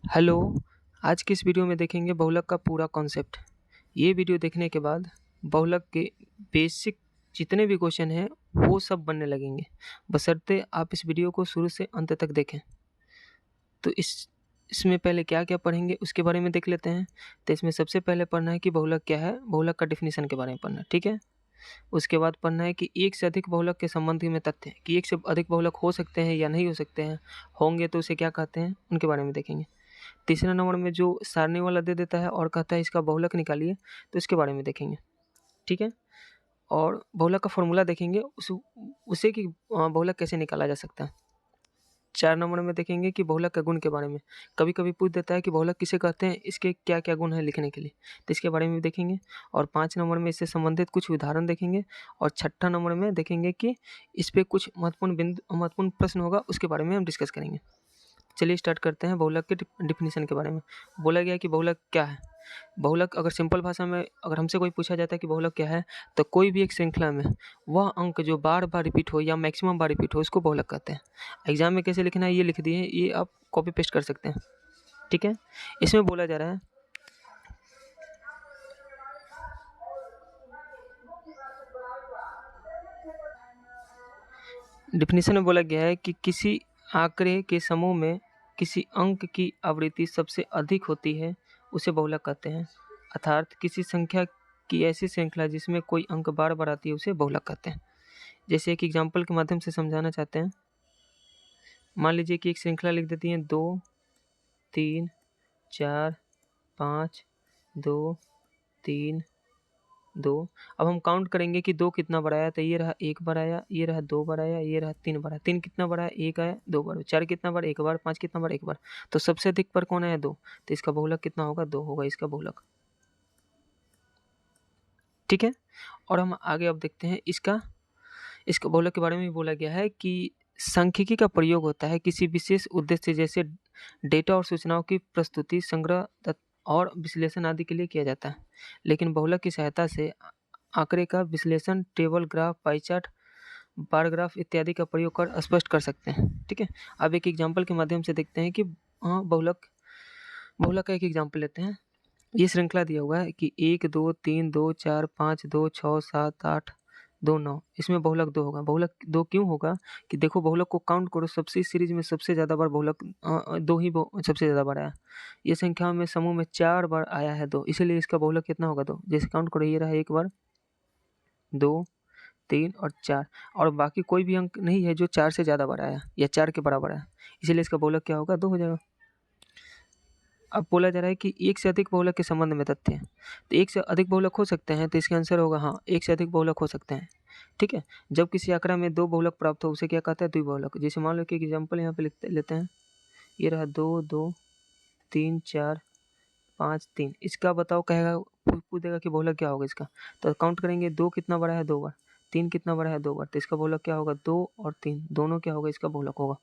Hello. आज की इस वीडियो में देखेंगे बहुलक का पूरा कॉन्सेप्ट। ये वीडियो देखने के बाद बहुलक के बेसिक जितने भी क्वेश्चन हैं वो सब बनने लगेंगे, बशर्ते आप इस वीडियो को शुरू से अंत तक देखें। तो इसमें पहले क्या-क्या पढ़ेंगे उसके बारे में देख लेते हैं। तो इसमें सबसे पहले पढ़ना है कि बहुलक क्या है, बहुलक का डेफिनेशन के बारे में पढ़ना है, ठीक है? उसके बाद पढ़ना है कि एक से अधिक बहुलक के संबंध में तथ्य हैं कि एक से अधिक बहुलक हो सकते हैं या नहीं हो सकते हैं, होंगे तो उसे क्या कहते हैं, उनके बारे में देखेंगे। तीसरे नंबर में जो सारणी वाला दे देता है और कहता है इसका बहुलक निकालिए, तो इसके बारे में देखेंगे, ठीक है? और बहुलक का फ़ॉर्मूला देखेंगे उसे कि बहुलक कैसे निकाला जा सकता है। 4 नंबर में देखेंगे कि बहुलक के गुण के बारे में। कभी-कभी पूछ देता है कि बहुलक किसे कहते हैं, इसके क्या-क्या गुण हैं लिखने के लिए, तो इसके बारे में भी देखेंगे। और 5 नंबर में इससे संबंधित कुछ उदाहरण देखेंगे। और छठा नंबर में देखेंगे कि इस पे कुछ महत्वपूर्ण प्रश्न होगा, उसके बारे में हम डिस्कस करेंगे। चलिए स्टार्ट करते हैं बहुलक के डिफिनीशन के बारे में। बोला गया है कि बहुलक क्या है? बहुलक अगर सिंपल भाषा में अगर हमसे कोई पूछा जाता है कि बहुलक क्या है, तो कोई भी एक श्रृंखला में वह अंक जो बार-बार रिपीट हो या मैक्सिमम बार रिपीट हो, उसको बहुलक कहते हैं। एग्ज़ाम में कैसे लिखना है ये लिख दिए, ये आप कॉपी पेस्ट कर सकते हैं, ठीक है? इसमें बोला जा रहा है डिफिनीशन में बोला गया है कि किसी आंकड़े के समूह में किसी अंक की आवृत्ति सबसे अधिक होती है, उसे बहुलक कहते हैं। अर्थात किसी संख्या की ऐसी श्रृंखला जिसमें कोई अंक बार-बार आती है, उसे बहुलक कहते हैं। जैसे एक एग्जाम्पल के माध्यम से समझाना चाहते हैं। मान लीजिए कि एक श्रृंखला लिख देती है 2, 3, 4, 5, 2, 3, 2। अब हम काउंट करेंगे कि 2 कितना बार आया, तो ये रहा 1 बार आया, ये रहा 2 बार आया, ये रहा 3 बार आया। 3 कितना बार आया, 1 आया, 2 बार। 4 कितना बार, 1 बार। 5 कितना बार, 1 बार। तो सबसे अधिक बार कौन आया, 2। तो इसका बहुलक कितना होगा, 2 होगा इसका बहुलक, ठीक है? और हम आगे अब देखते हैं इसका बहुलक के बारे में भी बोला गया है कि सांख्यिकी का प्रयोग होता है किसी विशेष उद्देश्य जैसे डेटा और सूचनाओं की प्रस्तुति, संग्रह और विश्लेषण आदि के लिए किया जाता है। लेकिन बहुलक की सहायता से आंकड़े का विश्लेषण table, graph, pie chart, bar graph इत्यादि का प्रयोग कर स्पष्ट कर सकते हैं, ठीक है? अब एक एग्जाम्पल के माध्यम से देखते हैं कि बहुलक बहुलक का एक एग्जाम्पल लेते हैं। ये श्रृंखला दिया हुआ है कि 1, 2, 3, 2, 4, 5, 2, 6, 7, 8, 2, 9। इसमें बहुलक 2 होगा। बहुलक 2 क्यों होगा कि देखो बहुलक को काउंट करो, सबसे इस सीरीज में सबसे ज़्यादा बार बहुलक 2 ही सबसे ज़्यादा बार आया। ये संख्या में समूह में 4 बार आया है 2, इसीलिए इसका बहुलक कितना होगा, 2। जैसे काउंट करो, ये रहा 1 बार, 2, 3 और 4। और बाकी कोई भी अंक नहीं है जो 4 से ज़्यादा बार आया या 4 के बराबर आया, इसीलिए इसका बहुलक क्या होगा, 2 हो जाएगा। अब बोला जा रहा है कि एक से अधिक बहुलक के संबंध में तथ्य हैं। तो एक से अधिक बहुलक हो सकते हैं, तो इसका आंसर होगा हाँ, एक से अधिक बहुलक हो सकते हैं, ठीक है? जब किसी आंकड़ा में 2 बहुलक प्राप्त हो उसे क्या कहता है, द्विबहुलक। जैसे मान लो कि एग्जाम्पल यहाँ पे लेते हैं। ये रहा 2, 2, 3, 4, 5, 3। इसका बताओ, कहेगा पूछेगा कि बहुलक क्या होगा इसका। तो काउंट करेंगे, 2 कितना बड़ा है, 2 बार। 3 कितना बड़ा है, 2 बार। तो इसका बहुलक क्या होगा, 2 और 3 दोनों क्या होगा, इसका बहुलक होगा,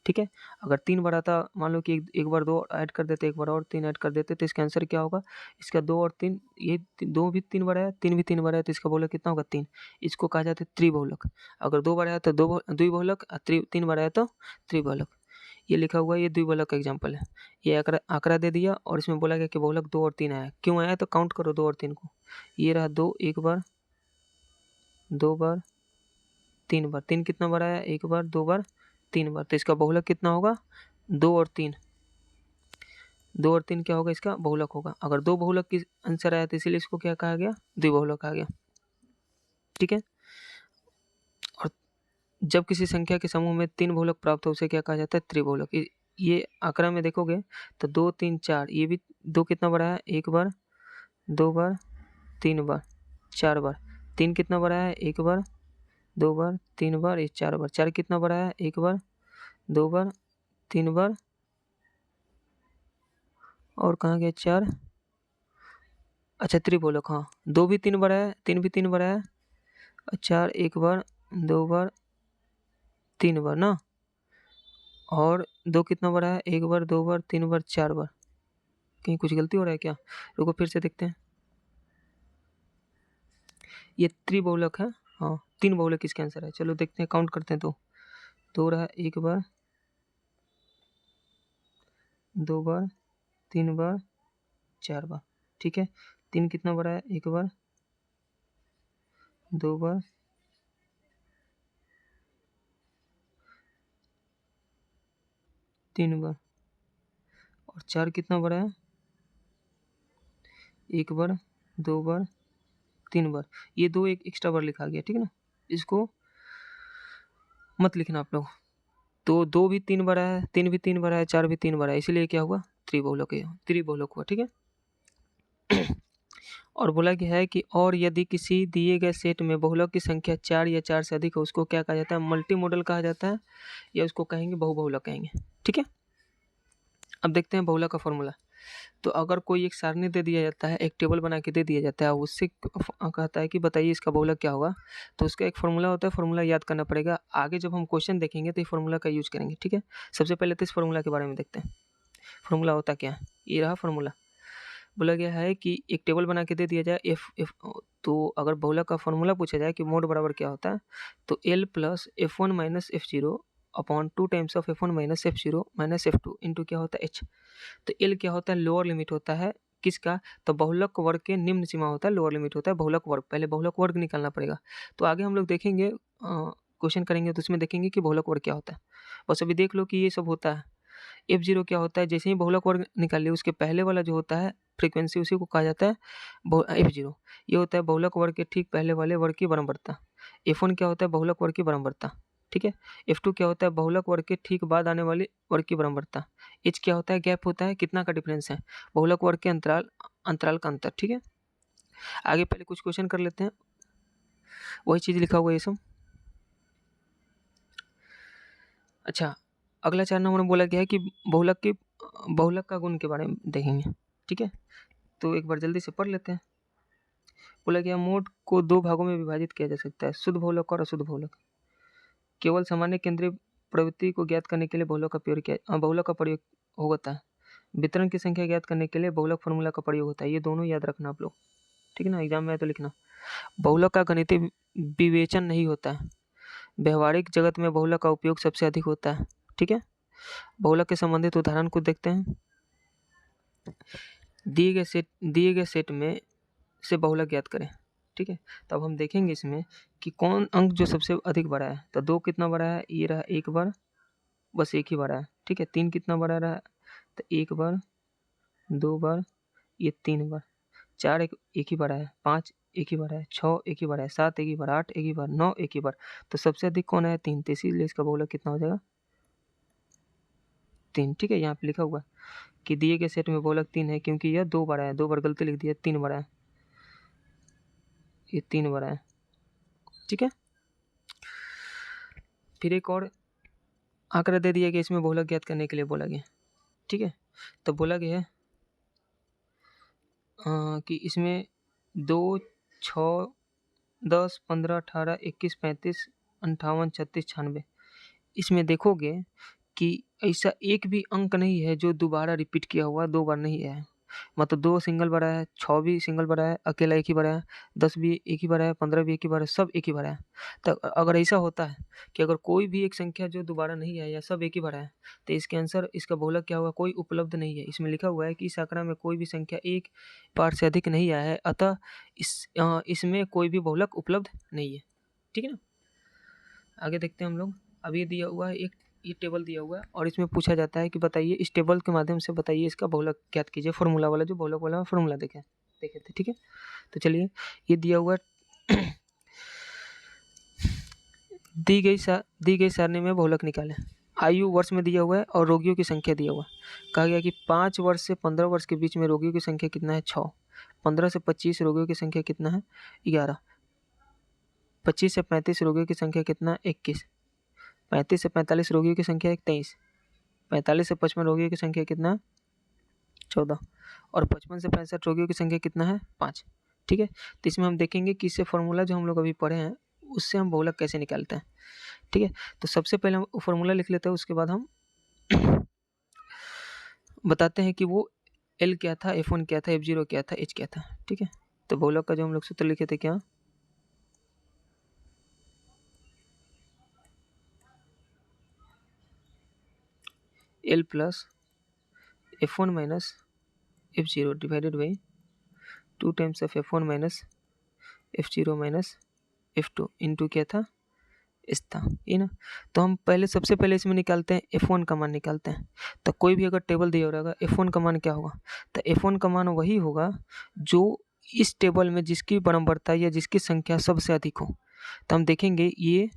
ठीक है? अगर 3 बार आता, मान लो कि एक बार 2 ऐड कर देते, एक बार और 3 ऐड कर देते, तो इसका आंसर क्या होगा, इसका 2 और 3, ये 2 भी 3 बार आया, 3 भी 3 बार आया, तो इसका बहुलक कितना होगा, 3। इसको कहा जाता है त्रिबहुलक। अगर 2 बार आया तो द्विबहुलक, 3 बार आया तो त्रिबहुलक। ये लिखा हुआ है, ये द्विबहुलक का एग्जाम्पल है। ये आंकड़ा आंकड़ा दे दिया और इसमें बोला गया कि बहुलक 2 और 3 आया। क्यों आया, तो काउंट करो 2 और 3 को। ये रहा 2 एक बार, 2 बार, 3 बार। 3 कितना बार आया, 1 बार, 2 बार, 3 बार। तो इसका बहुलक कितना होगा, 2 और 3। 2 और 3 क्या होगा, इसका बहुलक होगा। अगर 2 बहुलक की आंसर आया तो इसीलिए इसको क्या कहा गया, द्विबहुलक कहा गया, ठीक है? और जब किसी संख्या के समूह में 3 बहुलक प्राप्त हो उसे क्या कहा जाता है, त्रिबहुलक। ये आंकड़ा में देखोगे तो 2, 3, 4, ये भी 2 कितना बार आया, 1 बार, 2 बार, 3 बार, 4 बार। 3 कितना बार आया, 1 बार, 2 बार, 3 बार, ये 4 बार। 4 कितना बार आया, 1 बार, 2 बार, 3 बार, और कहाँ गया 4। अच्छा, त्रिबहुलक, हाँ। 2 भी 3 बार आया, 3 भी 3 बार आया, 4 1 बार, 2 बार, 3 बार ना। और 2 कितना बार आया, 1 बार, 2 बार, 3 बार, 4 बार। कहीं कुछ गलती हो रहा है क्या? रुको फिर से देखते हैं। ये त्रिबहुलक है, हाँ, 3 बहुलक इसका आंसर है। चलो देखते हैं, काउंट करते हैं। तो 2 रहा 1 बार, 2 बार, 3 बार, 4 बार, ठीक है। 3 कितना बार आया, 1 बार, 2 बार, 3 बार, और 4 कितना बार आया, 1 बार, 2 बार, 3 बार। ये 2 एक एक्स्ट्रा बार लिखा गया, ठीक है ना, इसको मत लिखना आप लोग। तो 2 भी 3 बार आया, 3 भी 3 बार आया, 4 भी 3 बार आया, इसीलिए क्या हुआ, त्रिबहुलक हुआ, ठीक है। और बोला गया है कि और यदि किसी दिए गए सेट में बहुलक की संख्या 4 या 4 से अधिक है, उसको क्या कहा जाता है, मल्टी मॉडल कहा जाता है, या उसको कहेंगे बहुबहुलक कहेंगे, ठीक है। अब देखते हैं बहुलक का फॉर्मूला। तो अगर कोई एक सारणी दे दिया जाता है, एक टेबल बना के दे दिया जाता है, उससे कहता है कि बताइए इसका बहुलक क्या होगा, तो उसका एक फॉर्मूला होता है, फॉर्मूला याद करना पड़ेगा। आगे जब हम क्वेश्चन देखेंगे तो ये फॉर्मूला का यूज करेंगे, ठीक है। सबसे पहले तो इस फॉर्मूला के बारे में देखते हैं, फॉर्मूला होता क्या है। ये रहा फॉर्मूला। बोला गया है कि एक टेबल बना के दे दिया जाए एफ, तो अगर बहुलक का फॉर्मूला पूछा जाए कि मोड बराबर क्या होता है, तो L plus F1 minus F0 upon 2 times of F1 minus F0 minus F2 into क्या होता है H। तो L क्या होता है, लोअर लिमिट होता है किसका, तो बहुलक वर्ग के निम्न सीमा होता है, लोअर लिमिट होता है बहुलक वर्ग। पहले बहुलक वर्ग निकालना पड़ेगा, तो आगे हम लोग देखेंगे क्वेश्चन करेंगे तो उसमें देखेंगे कि बहुलक वर्ग क्या होता है। बस अभी देख लो कि ये सब होता है। F0 क्या होता है, जैसे ही बहुलक वर्ग निकाल लिया उसके पहले वाला जो होता है फ्रीक्वेंसी, उसी को कहा जाता है F0। ये होता है बहुलक वर्ग के ठीक पहले वाले वर्ग की बराबरता। F1 क्या होता है, बहुलक वर्ग की बराबरता, ठीक है। F2 क्या होता है, बहुलक वर्ग के ठीक बाद आने वाले वर्ग की बराबरता। H क्या होता है, गैप होता है, कितना का डिफरेंस है, बहुलक वर्ग के अंतराल का अंतर, ठीक है। आगे पहले कुछ क्वेश्चन कर लेते हैं, वही चीज लिखा हुआ है ये सब। अच्छा, अगला 4 नंबर में बोला गया है कि बहुलक का गुण के बारे में देखेंगे, ठीक है। तो एक बार जल्दी से पढ़ लेते हैं। बोला गया मोड को 2 भागों में विभाजित किया जा सकता है, शुद्ध बहुलक और अशुद्ध बहुलक। केवल सामान्य केंद्रीय प्रवृत्ति को ज्ञात करने के लिए बहुलक का प्रयोग होता है। वितरण की संख्या ज्ञात करने के लिए बहुलक फॉर्मूला का प्रयोग होता है। ये दोनों याद रखना आप लोग, ठीक है ना, एग्जाम में है तो लिखना। बहुलक का गणितीय विवेचन नहीं होता है, व्यवहारिक जगत में बहुलक का उपयोग सबसे अधिक होता है, ठीक है। बहुलक के संबंधित उदाहरण को देखते हैं। दिए गए सेट में से बहुलक ज्ञात करें, ठीक है। तो अब हम देखेंगे इसमें कि कौन अंक जो सबसे अधिक बड़ा है। तो 2 कितना बड़ा है, ये रहा 1 बार, बस एक ही बड़ा है, ठीक है। 3 कितना बड़ा रहा, तो 1 बार, 2 बार, ये 3 बार। 4 एक ही बड़ा है, 5 एक ही बड़ा है, 6 एक ही बड़ा है, 7 एक ही बार, 8 एक ही बार, 9 एक ही बार। तो सबसे अधिक कौन है, 3। तो इसीलिए इसका बहुलक कितना हो जाएगा, 3, ठीक है। यहाँ पे लिखा हुआ कि दिए गए सेट में बहुलक 3 है, क्योंकि यह 2 बड़ा है, 2 बार गलती लिख दिया, 3 बड़ा है, ये 3 बड़ा है, ठीक है। फिर एक और आंकड़ा दे दिया गया, इसमें बहुलक ज्ञात करने के लिए बोला गया, ठीक है। तो बोला गया है कि इसमें 2, 6, 10, 15, 18, 21, 35, 58, 36, 96, इसमें देखोगे कि ऐसा एक भी अंक नहीं है जो दोबारा रिपीट किया हुआ 2 बार नहीं है। मतलब 2 सिंगल बार आया है, 6 भी सिंगल बार आया है, अकेला एक ही बार आया है, 10 भी एक ही बार आया है, 15 भी एक ही बार है, सब एक ही बार आया है। तो अगर ऐसा होता है कि अगर कोई भी एक संख्या जो दोबारा नहीं आया या सब एक ही बार आया, तो इसके आंसर इसका बहुलक क्या होगा, कोई उपलब्ध नहीं है। इसमें लिखा हुआ है कि इस आंकड़ा में कोई भी संख्या एक बार से अधिक नहीं आया है, अतः इसमें कोई भी बहुलक उपलब्ध नहीं है, ठीक है ना। आगे देखते हैं हम लोग। अब ये दिया हुआ है एक, ये टेबल दिया हुआ है और इसमें पूछा जाता है कि बताइए इस टेबल के माध्यम से बताइए इसका बहुलक ज्ञात कीजिए। फॉर्मूला वाला जो बहुलक वाला फॉर्मूला देखे थे, ठीक है। तो चलिए, ये दिया हुआ दी गई सारणी में बहुलक निकालें। आयु वर्ष में दिया हुआ है और रोगियों की संख्या दिया हुआ है। कहा गया कि 5 वर्ष से 15 वर्ष के बीच में रोगियों की संख्या कितना है, 6। 15 से 25 रोगियों की संख्या कितना है, 11। 25 से 35 रोगियों की संख्या कितना है, 21। 35 से 45 रोगियों की संख्या 23। 45 से 55 रोगियों की संख्या कितना है, 14। और 55 से 65 रोगियों की संख्या कितना है, 5, ठीक है। तो इसमें हम देखेंगे कि इससे फॉर्मूला जो हम लोग अभी पढ़े हैं उससे हम बहुलक कैसे निकालते हैं, ठीक है। तो सबसे पहले हम फॉर्मूला लिख लेते हैं, उसके बाद हम बताते हैं कि वो L क्या था, F1 क्या था, F0 क्या था, H क्या था, ठीक है। तो बहुलक का जो हम लोग सूत्र लिखे थे क्या, L plus F1 minus F0 divided by 2 times of F1 minus F0 minus F2 into क्या था, इस था ये ना। तो हम पहले सबसे पहले इसमें निकालते हैं F1 का मान निकालते हैं। तो कोई भी अगर टेबल दिया रहेगा F1 का मान क्या होगा, तो F1 का मान वही होगा जो इस टेबल में जिसकी बराबरता या जिसकी संख्या सबसे अधिक हो। तो हम देखेंगे ये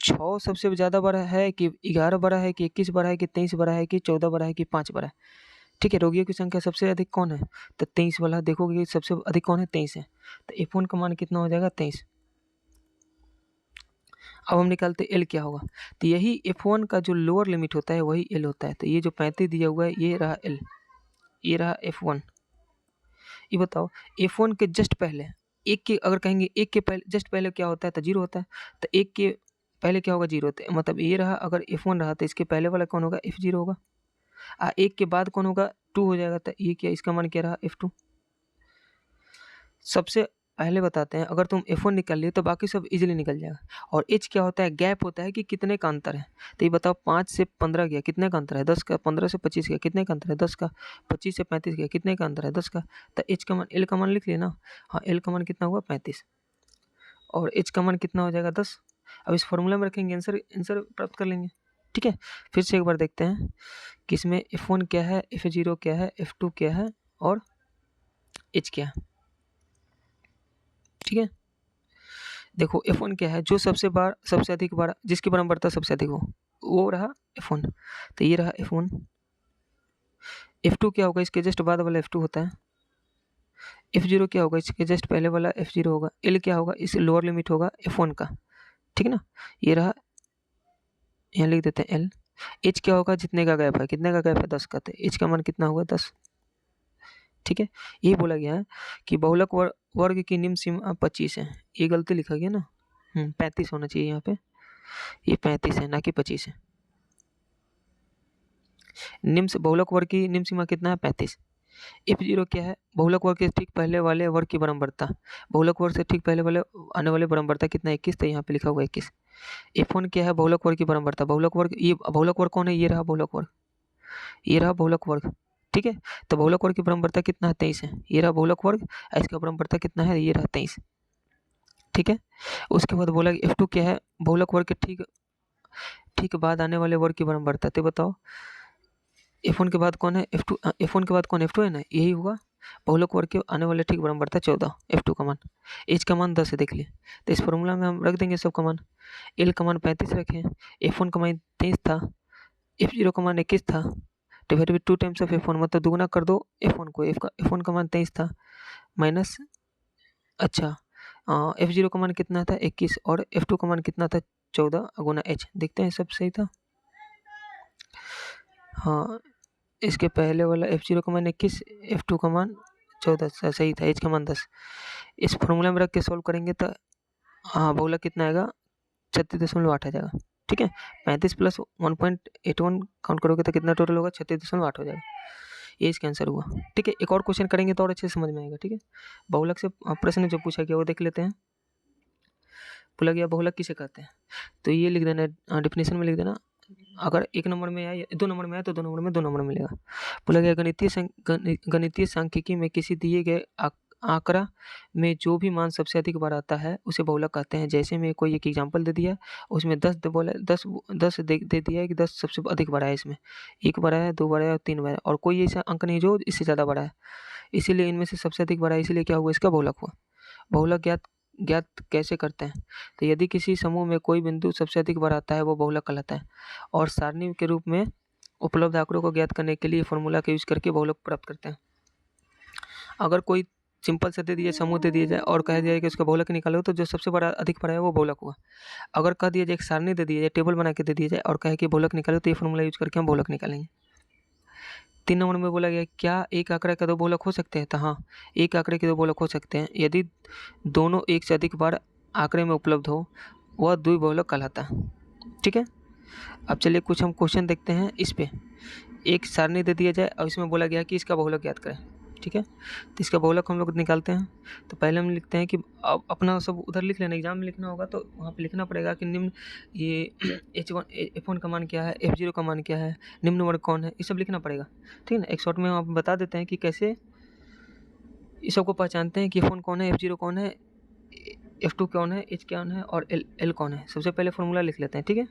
6 सबसे ज़्यादा बड़ा है कि 11 बड़ा है कि 21 बड़ा है कि 23 बड़ा है कि 14 बड़ा है कि 5 बड़ा है। ठीक है, रोगियों की संख्या सबसे अधिक कौन है, तो 23 वाला देखोगे कि सबसे अधिक कौन है, 23 है। तो F1 का मान कितना हो जाएगा, 23। अब हम निकालते L क्या होगा, तो यही F1 का जो लोअर लिमिट होता है वही L होता है। तो ये जो 35 दिया हुआ है ये रहा L, ये रहा F1। ये बताओ F1 के जस्ट पहले एक के अगर कहेंगे एक के पहले जस्ट पहले क्या होता है, तो 0 होता है। तो एक के पहले क्या होगा, 0 होता है। मतलब ये रहा अगर F1 रहा तो इसके पहले वाला कौन होगा, F0 होगा। एक के बाद कौन होगा, 2 हो जाएगा। तो ये क्या, इसका मान क्या रहा, F2। सबसे पहले बताते हैं, अगर तुम F1 निकाल लिए तो बाकी सब इजीली निकल जाएगा। और H क्या होता है, गैप होता है कि कितने का अंतर है। तो ये बताओ 5 से 15 गया, कितने का अंतर है, 10 का। 15 से 25 गया, कितने का अंतर है, 10 का। 25 से 35 गया, कितने का अंतर है, 10 का। तो H का मान, L का मान लिख लिया ना। हाँ, L का मान कितना हुआ, 35 और H का मान कितना हो जाएगा, 10। अब इस फॉर्मूला में रखेंगे, आंसर प्राप्त कर लेंगे। ठीक है, फिर से एक बार देखते हैं कि इसमें F1 क्या है, F0 क्या है, F2 क्या है और H क्या है। ठीक है, देखो F1 क्या है, जो सबसे अधिक बार जिसकी बराबरता सबसे अधिक हो वो रहा F1। तो ये रहा F1। F2 क्या होगा, इसके जस्ट बाद वाला F2 होता है। F0 क्या होगा, इसके जस्ट पहले वाला F0 होगा। L क्या होगा, इस लोअर लिमिट होगा F1 का। ठीक है ना, ये रहा, यहाँ लिख देते हैं L। H क्या होगा, जितने का गैप है, कितने का गैप है, 10 का। तो H का मान कितना होगा, 10। ठीक है, यही बोला गया है कि बहुलक वर्ग की निम्न सीमा 25 है। ये गलती लिखा गया ना, 35 होना चाहिए यहाँ पे। ये 35 है ना कि 25 है। निम्न बहुलक वर्ग की निम्न सीमा कितना है, 35। F0 क्या है, बहुलक वर्ग के ठीक पहले वाले वर्ग की बराबरता। बहुलक वर्ग से ठीक पहले वाले आने वाले बराबरता कितना, 21। तो यहाँ पे लिखा हुआ 21। F1 क्या है, बहुलक वर्ग की बराबरता। बहुलक वर्ग, ये बहुलक वर्ग कौन है, ये रहा बहुलक वर्ग, ये रहा बहुलक वर्ग। ठीक है, तो बहुलक वर्ग की बराबरता कितना है, 23 है। ये रहा बहुलक वर्ग, इसका बराबरता कितना है, ये रहा 23। ठीक है, उसके बाद बोला F2 क्या है, बहुलक वर्ग के ठीक बाद आने वाले वर्ग की बराबरता। तो बताओ F1 के बाद कौन है, F2। F1 के बाद कौन, F2 है ना, यही होगा बहुलक वर्ग के आने वाले ठीक बराबरता 14। F2 का मान, H का मान 10 है, देख लिए। तो इस फॉर्मूला में हम रख देंगे सब का मान। L का मान 35 रखें, F1 का मान 23 था, F0 का मान 21 था, divide by 2 times of F1, मतलब दुगुना कर दो F1 को। F1 का मान 23 था माइनस, अच्छा F0 का मान कितना था, 21 और F2 का मान कितना था, 14 गुना H। देखते हैं सब सही था। हाँ, इसके पहले वाला F0 का मान 21, F2 का मान 14 सही था, H का मान 10। इस फॉर्मूला में रख के सॉल्व करेंगे तो हाँ बहुलक कितना आएगा, 36.8 आ जाएगा। ठीक है, 35 प्लस 1.81 काउंट करोगे तो कितना टोटल होगा, 36.8 हो जाएगा। ये इसका आंसर हुआ। ठीक है, एक और क्वेश्चन करेंगे तो और अच्छे से समझ में आएगा। ठीक है, बहुलक से प्रश्न जो पूछा गया वो देख लेते हैं। बोला गया बहुलक किसे कहते हैं, तो ये लिख देना, डेफिनेशन में लिख देना। अगर 1 नंबर में आया, 2 नंबर में आया तो 2 नंबर में 2 नंबर मिलेगा। बोला गया गणितीय सांख्यिकी में किसी दिए गए आंकड़ा में जो भी मान सबसे अधिक बार आता है उसे बहुलक कहते हैं। जैसे मैं कोई एक एग्जांपल दे दिया, उसमें 10 दे दिया है कि 10 सबसे अधिक बड़ा है, इसमें 1 बड़ा है, 2 बड़ा है और 3 बड़ा है, और कोई ऐसा अंक नहीं जो इससे ज़्यादा बड़ा है, इसीलिए इनमें से सबसे अधिक बड़ा है, इसीलिए क्या हुआ, इसका बहुलक हुआ। बहुलक ज्ञात कैसे करते हैं, तो यदि किसी समूह में कोई बिंदु सबसे अधिक बार आता है वो बहुलक कहलाता है। और सारणी के रूप में उपलब्ध आंकड़ों को ज्ञात करने के लिए फॉर्मूला का यूज करके बहुलक प्राप्त करते हैं। अगर कोई सिंपल से दे दिया, समूह दे दिया जाए और कह दिया जाए कि उसका बहुलक निकालो, तो जो सबसे बड़ा अधिक बड़ा है वो बहुलक हुआ। अगर कह दिया जाए एक सारणी दे दिया जाए, टेबल बना के दे दिया जाए और कहे कि बहुलक निकालो, तो ये फॉर्मूला यूज करके हम बहुलक निकालेंगे। 3 नंबर में बोला गया क्या एक आंकड़ा के 2 बहुलक हो सकते हैं, तो हाँ, एक आंकड़े के 2 बहुलक हो सकते हैं यदि दोनों एक से अधिक बार आंकड़े में उपलब्ध हो, वह द्विबहुलक कहलाता है। ठीक है, अब चलिए कुछ हम क्वेश्चन देखते हैं। इस पे एक सारणी दे दिया जाए और इसमें बोला गया कि इसका बहुलक ज्ञात करें। ठीक है। तो इसका बहुलक हम लोग निकालते हैं। तो पहले हम लिखते हैं कि अब अपना सब उधर लिख लेना, एग्जाम में लिखना होगा तो वहाँ पे लिखना पड़ेगा कि निम्न ये F1 का मान क्या है, F0 का मान क्या है, निम्न वर्ग कौन है, ये सब लिखना पड़ेगा। ठीक है ना। एक शॉर्ट में हम आपको बता देते हैं कि कैसे इस सबको पहचानते हैं कि F1 कौन है, F0 कौन है, F2 कौन है, H कौन है और L कौन है। सबसे पहले फॉर्मूला लिख लेते हैं। ठीक है।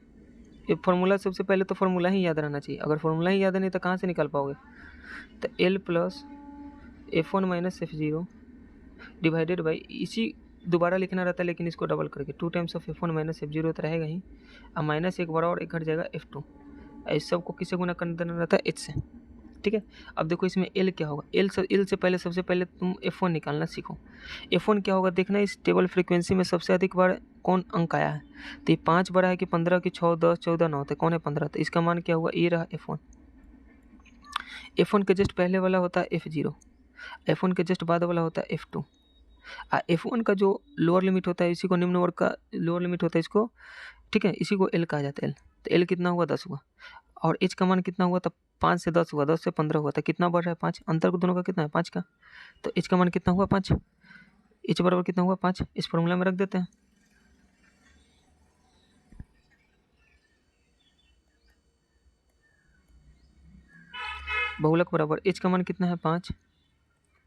ये फार्मूला सबसे पहले तो फार्मूला ही याद रहना चाहिए। अगर फार्मूला ही याद नहीं तो कहाँ से निकाल पाओगे। तो L plus F1 minus F0 divided by, इसी दोबारा लिखना रहता है लेकिन इसको डबल करके 2 times of F1 minus F0 तो रहेगा ही, अब माइनस एक बड़ा और एक घट जाएगा F2। इस सब को किससे गुना कर देना रहता है, H से। ठीक है। अब देखो इसमें L क्या होगा, L से पहले सबसे पहले तुम F1 निकालना सीखो। F1 क्या होगा देखना, इस टेबल फ्रीक्वेंसी में सबसे अधिक बार कौन अंक आया है। तो ये 5 बड़ा है कि 15 की 6 10 14 9, तो कौन है 15, तो इसका मान क्या हुआ, ये रहा F1। F1 के जस्ट पहले वाला होता है F0, F1 के जस्ट बाद वाला होता है F2। F1 का जो लोअर लिमिट होता है इसी को निम्न वर्ग का लोअर लिमिट होता है इसको, ठीक है, इसी को L कहा जाता है। L तो L कितना हुआ 10 हुआ, और H का मान कितना हुआ, तब 5 से 10 हुआ, 10 से 15 हुआ, तो कितना बढ़ रहा है 5, अंतर को दोनों का कितना है 5 का, तो H का मान कितना हुआ 5, H बराबर कितना हुआ 5, इस फॉर्मूला में रख देते हैं। बहुलक बराबर H का मान कितना है 5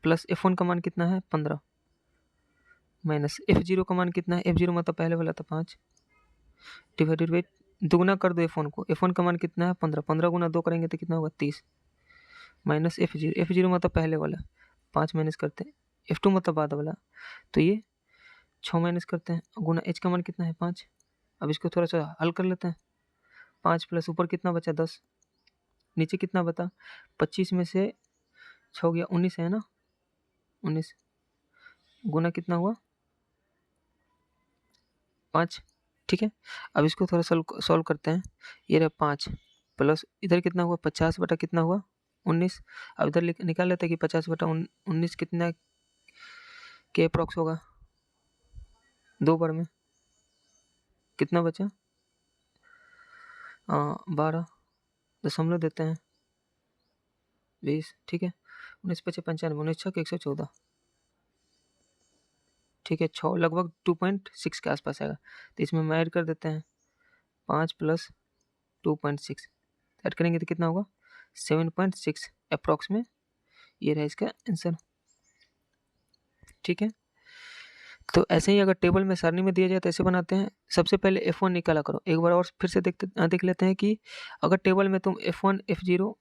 प्लस F1 का मान कितना है 15 माइनस F0 का मान कितना है, F0 मतलब पहले वाला था 5 डिवाइडेड बाई, दुगना कर दो F1 को, F1 का मान कितना है 15, 15 गुना 2 करेंगे तो कितना होगा 30 माइनस F0 मतलब पहले वाला 5 माइनस करते हैं, F2 मतलब बाद वाला, तो ये 6 माइनस करते हैं, गुना H का मान कितना है 5। अब इसको थोड़ा सा हल कर लेते हैं। 5 प्लस ऊपर कितना बचा 10, नीचे कितना बता 25 में से 6 गया 19 है ना, 19 गुना कितना हुआ 5। ठीक है। अब इसको थोड़ा सॉल्व करते हैं। ये रहा 5 प्लस इधर कितना हुआ 50 बटा कितना हुआ 19। अब इधर निकाल लेते हैं कि 50 बटा 19 कितना के अप्रॉक्स होगा, 2 बार में कितना बचा 12 दशमलव देते हैं 20। ठीक है। 19 पचे 95, 19 छः 114। ठीक है, 6 लगभग 2.6 के आसपास आएगा, तो इसमें हम ऐड कर देते हैं 5 प्लस 2.6 ऐड करेंगे तो कितना होगा 7.6 अप्रॉक्स में, ये रहा इसका आंसर। ठीक है। तो ऐसे ही अगर टेबल में सारणी में दिया जाए तो ऐसे बनाते हैं। सबसे पहले F1 निकाला करो, एक बार और फिर से देख लेते हैं कि अगर टेबल में तुम F1 F0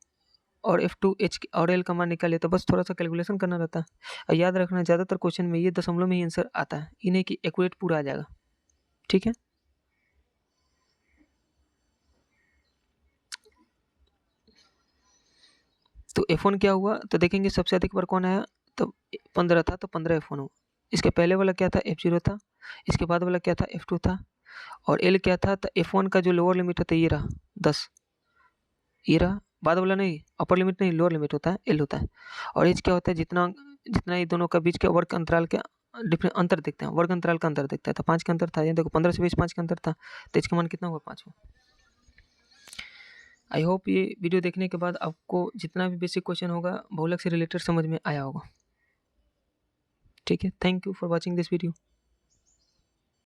और F2 H और L का मान निकाले तो बस थोड़ा सा कैलकुलेशन करना रहता है। और याद रखना ज़्यादातर क्वेश्चन में ये दशमलव में ही आंसर आता है, ये नहीं कि एक्यूरेट पूरा आ जाएगा। ठीक है। तो F1 क्या हुआ तो देखेंगे सबसे अधिक बार कौन आया, तो 15 था, तो 15 F1 हुआ। इसके पहले वाला क्या था F0 था, इसके बाद वाला क्या था F2 था, और L क्या था, तो F1 का जो लोअर लिमिट होता है ये रहा 10, ये रहा, बाद वाला नहीं, अपर लिमिट नहीं, लोअर लिमिट होता है L होता है। और H क्या होता है, जितना जितना ये दोनों का बीच के वर्ग अंतराल के डिफरेंट अंतर देखते हैं, वर्ग अंतराल का अंतर देखता है, तो 5 का अंतर था, ये देखो 15 से 20 5 का अंतर था, तो H का मान कितना हुआ 5 हुआ। आई होप ये वीडियो देखने के बाद आपको जितना भी बेसिक क्वेश्चन होगा बहुलक से रिलेटेड समझ में आया होगा। ठीक है, thank you for watching this video.